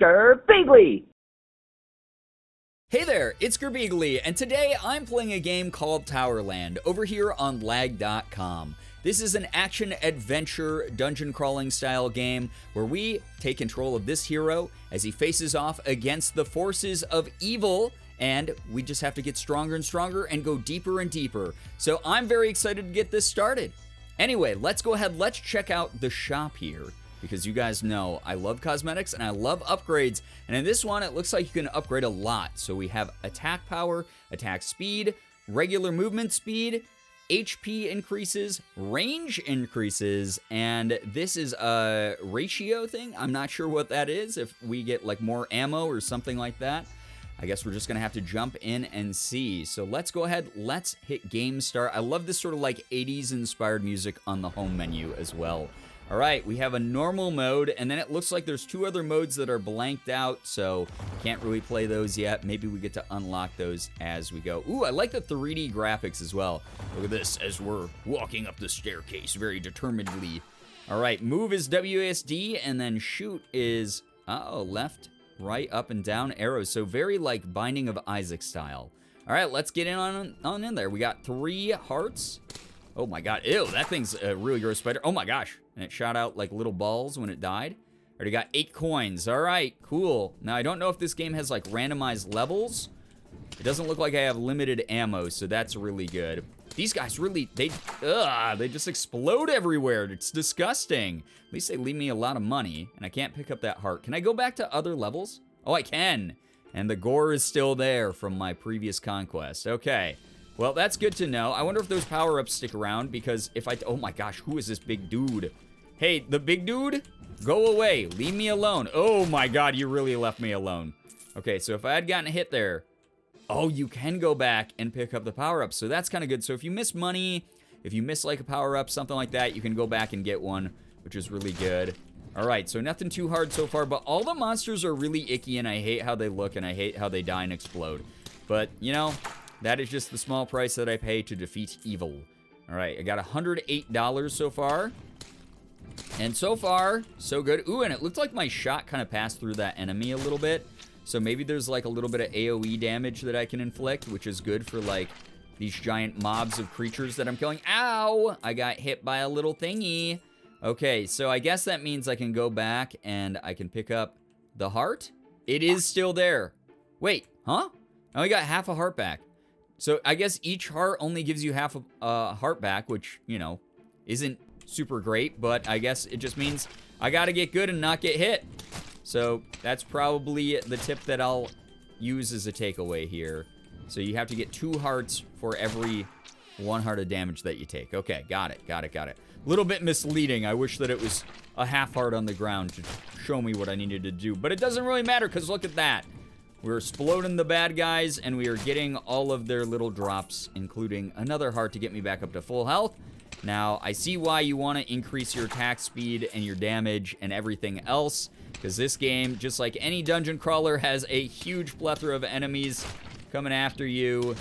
Gerbeegly! Hey there, it's Gerbeegly, and today I'm playing a game called Towerland over here on lag.com. This is an action-adventure, dungeon-crawling style game where we take control of this hero as he faces off against the forces of evil, and we just have to get stronger and stronger and go deeper and deeper. So I'm very excited to get this started. Anyway, let's go ahead, let's check out the shop here, because you guys know I love cosmetics and I love upgrades, and in this one it looks like you can upgrade a lot. So we have attack power, attack speed, regular movement speed, HP increases, range increases, and this is a ratio thing. I'm not sure what that is, if we get like more ammo or something like that. I guess we're just gonna have to jump in and see. So let's go ahead, let's hit game start. I love this sort of like 80s inspired music on the home menu as well. All right, we have a normal mode, and then it looks like there's two other modes that are blanked out, so can't really play those yet. Maybe we get to unlock those as we go. Ooh, I like the 3D graphics as well. Look at this as we're walking up the staircase very determinedly. All right, move is WASD, and then shoot is, left, right, up, and down arrows. So very like Binding of Isaac style. All right, let's get on in there. We got 3 hearts. Oh my god, ew, that thing's a really gross spider. Oh my gosh, and it shot out like little balls when it died. Already got 8 coins, all right, cool. Now I don't know if this game has like randomized levels. It doesn't look like I have limited ammo, so that's really good. These guys really, they just explode everywhere. It's disgusting. At least they leave me a lot of money, and I can't pick up that heart. Can I go back to other levels? Oh, I can. And the gore is still there from my previous conquest. Okay. Well, that's good to know. I wonder if those power-ups stick around, because if oh my gosh, who is this big dude? Hey, the big dude, go away. Leave me alone. Oh my god, you really left me alone. Okay, so if I had gotten a hit there, oh, you can go back and pick up the power-ups, so that's kind of good. So if you miss money, if you miss like a power-up, something like that, you can go back and get one, which is really good. All right, so nothing too hard so far, but all the monsters are really icky, and I hate how they look, and I hate how they die and explode. But, you know, that is just the small price that I pay to defeat evil. All right, I got $108 so far. And so far, so good. Ooh, and it looked like my shot kind of passed through that enemy a little bit. So maybe there's like a little bit of AoE damage that I can inflict, which is good for like these giant mobs of creatures that I'm killing. Ow! I got hit by a little thingy. Okay, so I guess that means I can go back and I can pick up the heart. It is still there. Wait, huh? I only got half a heart back. So I guess each heart only gives you half a heart back, which, you know, isn't super great, but I guess it just means I gotta get good and not get hit. So that's probably the tip that I'll use as a takeaway here. So you have to get 2 hearts for every 1 heart of damage that you take. Okay, got it. A little bit misleading. I wish that it was a half heart on the ground to show me what I needed to do, but it doesn't really matter, because look at that. We're exploding the bad guys, and we are getting all of their little drops, including another heart to get me back up to full health. Now, I see why you want to increase your attack speed and your damage and everything else, because this game, just like any dungeon crawler, has a huge plethora of enemies coming after you,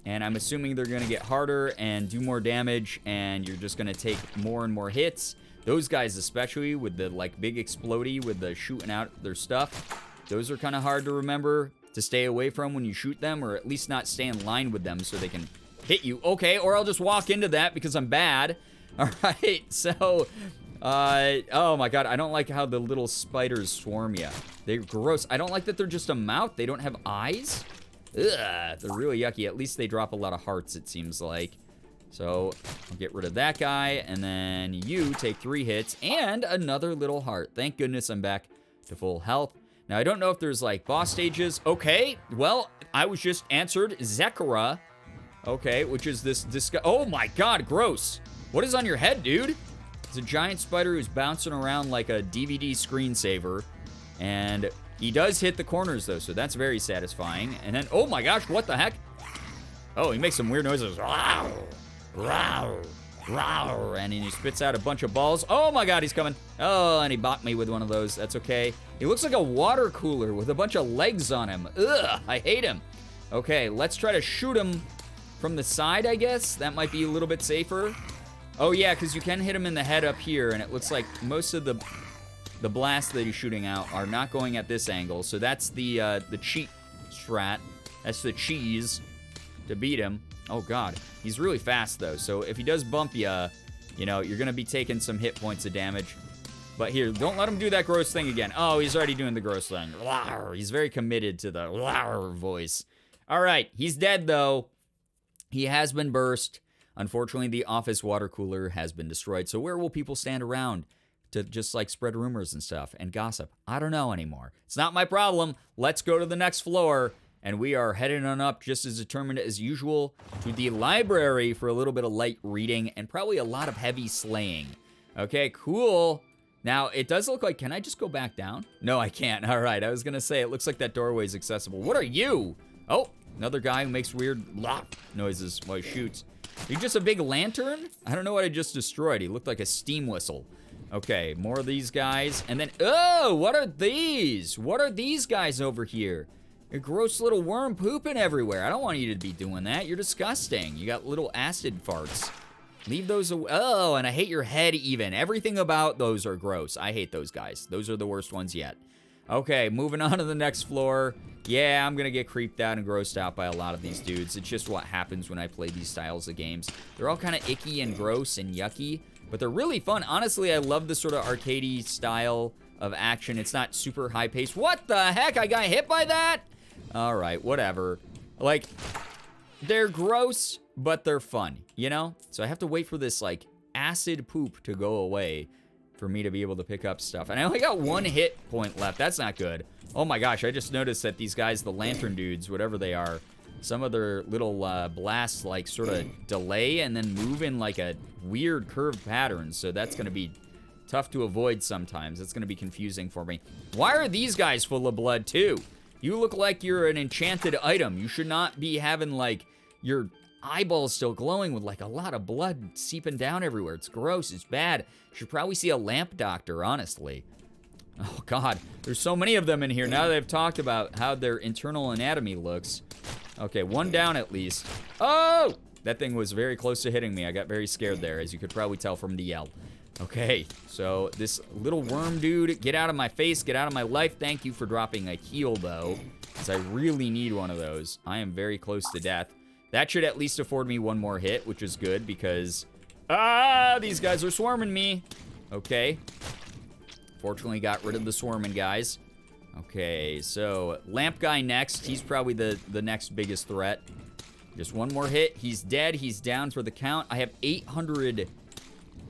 and I'm assuming they're going to get harder and do more damage, and you're just going to take more and more hits. Those guys especially, with the like big explodey with the shooting out their stuff, those are kind of hard to remember to stay away from when you shoot them, or at least not stay in line with them so they can hit you. Okay, or I'll just walk into that because I'm bad. All right, so, oh my god, I don't like how the little spiders swarm you. They're gross. I don't like that they're just a mouth. They don't have eyes. Ugh, they're really yucky. At least they drop a lot of hearts, it seems like. So I'll get rid of that guy, and then you take 3 hits and another little heart. Thank goodness I'm back to full health. Now, I don't know if there's, like, boss stages. Okay, well, I was just answered Zekara. Okay, which is this oh my god, gross. What is on your head, dude? It's a giant spider who's bouncing around like a DVD screensaver. And he does hit the corners, though, so that's very satisfying. And then, oh my gosh, what the heck? Oh, he makes some weird noises. Rawr, rawr, rawr, and he spits out a bunch of balls. Oh my god, he's coming. Oh, and he bought me with one of those. That's okay. He looks like a water cooler with a bunch of legs on him. Ugh, I hate him. Okay, let's try to shoot him from the side, I guess. That might be a little bit safer. Oh yeah, because you can hit him in the head up here, and it looks like most of the the blasts that he's shooting out are not going at this angle. So that's the cheat strat. That's the cheese to beat him. Oh, God. He's really fast, though. So if he does bump you, you know, you're going to be taking some hit points of damage. But here, don't let him do that gross thing again. Oh, he's already doing the gross thing. He's very committed to the voice. All right, he's dead, though. He has been burst. Unfortunately, the office water cooler has been destroyed. So where will people stand around to just, like, spread rumors and stuff and gossip? I don't know anymore. It's not my problem. Let's go to the next floor. And we are heading on up just as determined as usual to the library for a little bit of light reading and probably a lot of heavy slaying. Okay, cool. Now, it does look like, can I just go back down? No, I can't. All right, I was going to say, it looks like that doorway is accessible. What are you? Oh, another guy who makes weird noises while he shoots. Are you just a big lantern? I don't know what I just destroyed. He looked like a steam whistle. Okay, more of these guys. And then, oh, what are these? What are these guys over here? A gross little worm pooping everywhere. I don't want you to be doing that. You're disgusting. You got little acid farts. Leave those away. Oh, and I hate your head even. Everything about those are gross. I hate those guys. Those are the worst ones yet. Okay, moving on to the next floor. Yeah, I'm going to get creeped out and grossed out by a lot of these dudes. It's just what happens when I play these styles of games. They're all kind of icky and gross and yucky, but they're really fun. Honestly, I love the sort of arcadey style of action. It's not super high-paced. What the heck? I got hit by that? All right, whatever. Like, they're gross, but they're fun, you know? So I have to wait for this, like, acid poop to go away for me to be able to pick up stuff. And I only got 1 hit point left. That's not good. Oh my gosh, I just noticed that these guys, the lantern dudes, whatever they are, some of their little blasts, like, sort of delay and then move in, like, a weird curved pattern. So that's going to be tough to avoid sometimes. It's going to be confusing for me. Why are these guys full of blood, too? You look like you're an enchanted item. You should not be having, like, your eyeballs still glowing with, like, a lot of blood seeping down everywhere. It's gross. It's bad. You should probably see a lamp doctor, honestly. Oh, God. There's so many of them in here. Now that I've talked about how their internal anatomy looks. Okay, 1 down at least. Oh! That thing was very close to hitting me. I got very scared there, as you could probably tell from the yell. Okay, so this little worm dude, get out of my face, get out of my life. Thank you for dropping a heal, though, because I really need one of those. I am very close to death. That should at least afford me 1 more hit, which is good, because, these guys are swarming me. Okay. Fortunately, got rid of the swarming guys. Okay, so lamp guy next. He's probably the next biggest threat. Just 1 more hit. He's dead. He's down for the count. I have 800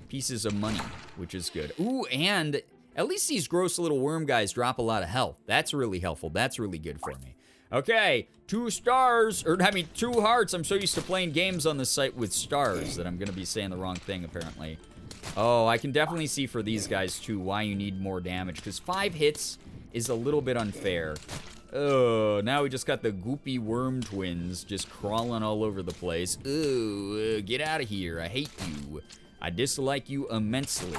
pieces of money, which is good. Ooh, and at least these gross little worm guys drop a lot of health. That's really helpful. That's really good for me. Okay, 2 stars, or I mean 2 hearts. I'm so used to playing games on this site with stars that I'm gonna be saying the wrong thing, apparently. Oh, I can definitely see for these guys, too, why you need more damage, because 5 hits is a little bit unfair. Oh, now we just got the goopy worm twins just crawling all over the place. Ooh, get out of here. I hate you. I dislike you immensely.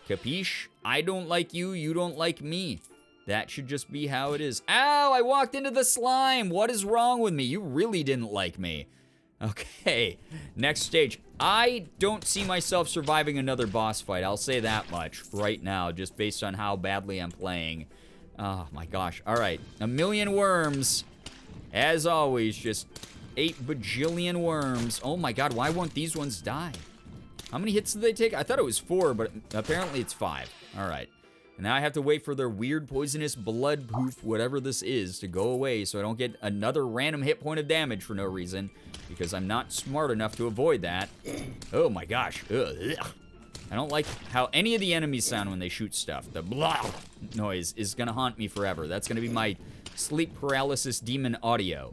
Capiche? I don't like you, you don't like me. That should just be how it is. Ow, I walked into the slime. What is wrong with me? You really didn't like me. Okay, next stage. I don't see myself surviving another boss fight. I'll say that much right now, just based on how badly I'm playing. Oh my gosh. All right, 1,000,000 worms. As always, just 8 bajillion worms. Oh my God, why won't these ones die? How many hits did they take? I thought it was 4, but apparently it's 5. All right. And now I have to wait for their weird poisonous blood poof, whatever this is, to go away so I don't get another random hit point of damage for no reason, because I'm not smart enough to avoid that. Oh my gosh. Ugh. I don't like how any of the enemies sound when they shoot stuff. The blah noise is going to haunt me forever. That's going to be my sleep paralysis demon audio.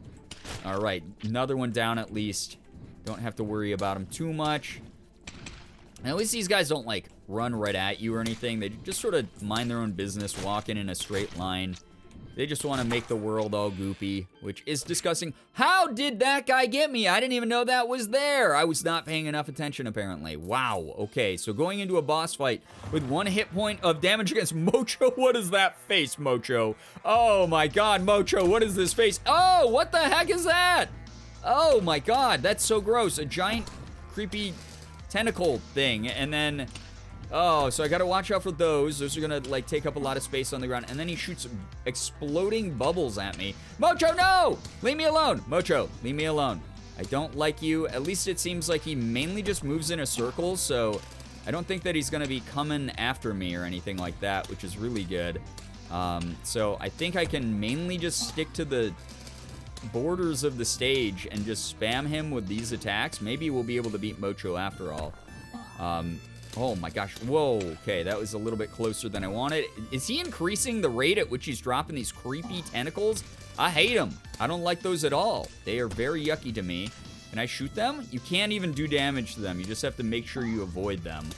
All right, another one down at least. Don't have to worry about them too much. And at least these guys don't, like, run right at you or anything. They just sort of mind their own business, walking in a straight line. They just want to make the world all goopy, which is disgusting. How did that guy get me? I didn't even know that was there. I was not paying enough attention, apparently. Wow. Okay, so going into a boss fight with 1 hit point of damage against Mojo. What is that face, Mojo? Oh, my God, Mojo, what is this face? Oh, what the heck is that? Oh, my God, that's so gross. A giant, creepy tentacle thing, and then Oh, so I gotta watch out for those. Those are gonna, like, take up a lot of space on the ground. And then he shoots exploding bubbles at me. Mojo, no! Leave me alone. Mojo, leave me alone. I don't like you. At least it seems like he mainly just moves in a circle, so I don't think that he's gonna be coming after me or anything like that, which is really good. So I think I can mainly just stick to the borders of the stage and just spam him with these attacks. Maybe we'll be able to beat Mojo after all. Oh my gosh, whoa, okay, that was a little bit closer than I wanted. Is he increasing the rate at which he's dropping these creepy tentacles? I hate them. I don't like those at all. They are very yucky to me. Can I shoot them? You can't even do damage to them. You just have to make sure you avoid them,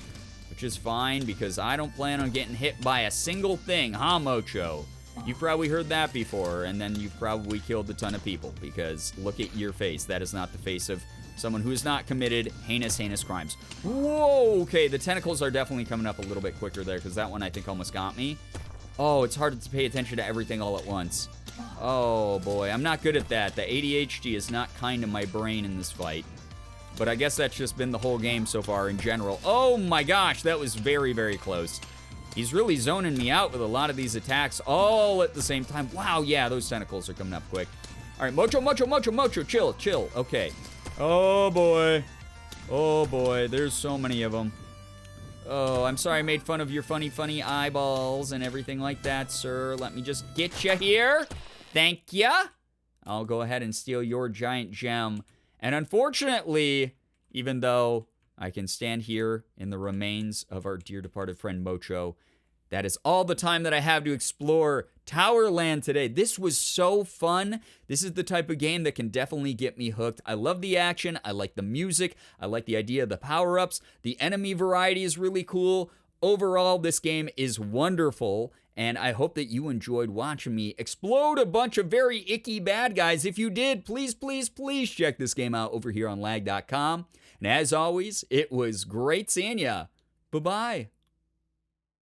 which is fine because I don't plan on getting hit by a single thing, huh, Mojo? You've probably heard that before, and then you've probably killed a ton of people because look at your face. That is not the face of someone who has not committed heinous crimes. Whoa, okay, the tentacles are definitely coming up a little bit quicker there because that one I think almost got me. Oh, it's hard to pay attention to everything all at once. Oh boy, I'm not good at that. The ADHD is not kind to my brain in this fight. But I guess that's just been the whole game so far in general. Oh my gosh, that was very close. He's really zoning me out with a lot of these attacks all at the same time. Wow, yeah, those tentacles are coming up quick. All right, Mojo, chill, okay. Oh boy, there's so many of them. Oh, I'm sorry I made fun of your funny eyeballs and everything like that, sir. Let me just get you here. Thank ya. I'll go ahead and steal your giant gem. And unfortunately, even though I can stand here in the remains of our dear departed friend Mojo, that is all the time that I have to explore Towerland today. This was so fun. This is the type of game that can definitely get me hooked. I love the action. I like the music. I like the idea of the power-ups. The enemy variety is really cool. Overall, this game is wonderful, and I hope that you enjoyed watching me explode a bunch of very icky bad guys. If you did, please check this game out over here on lag.com. And as always, it was great seeing ya. Bye-bye.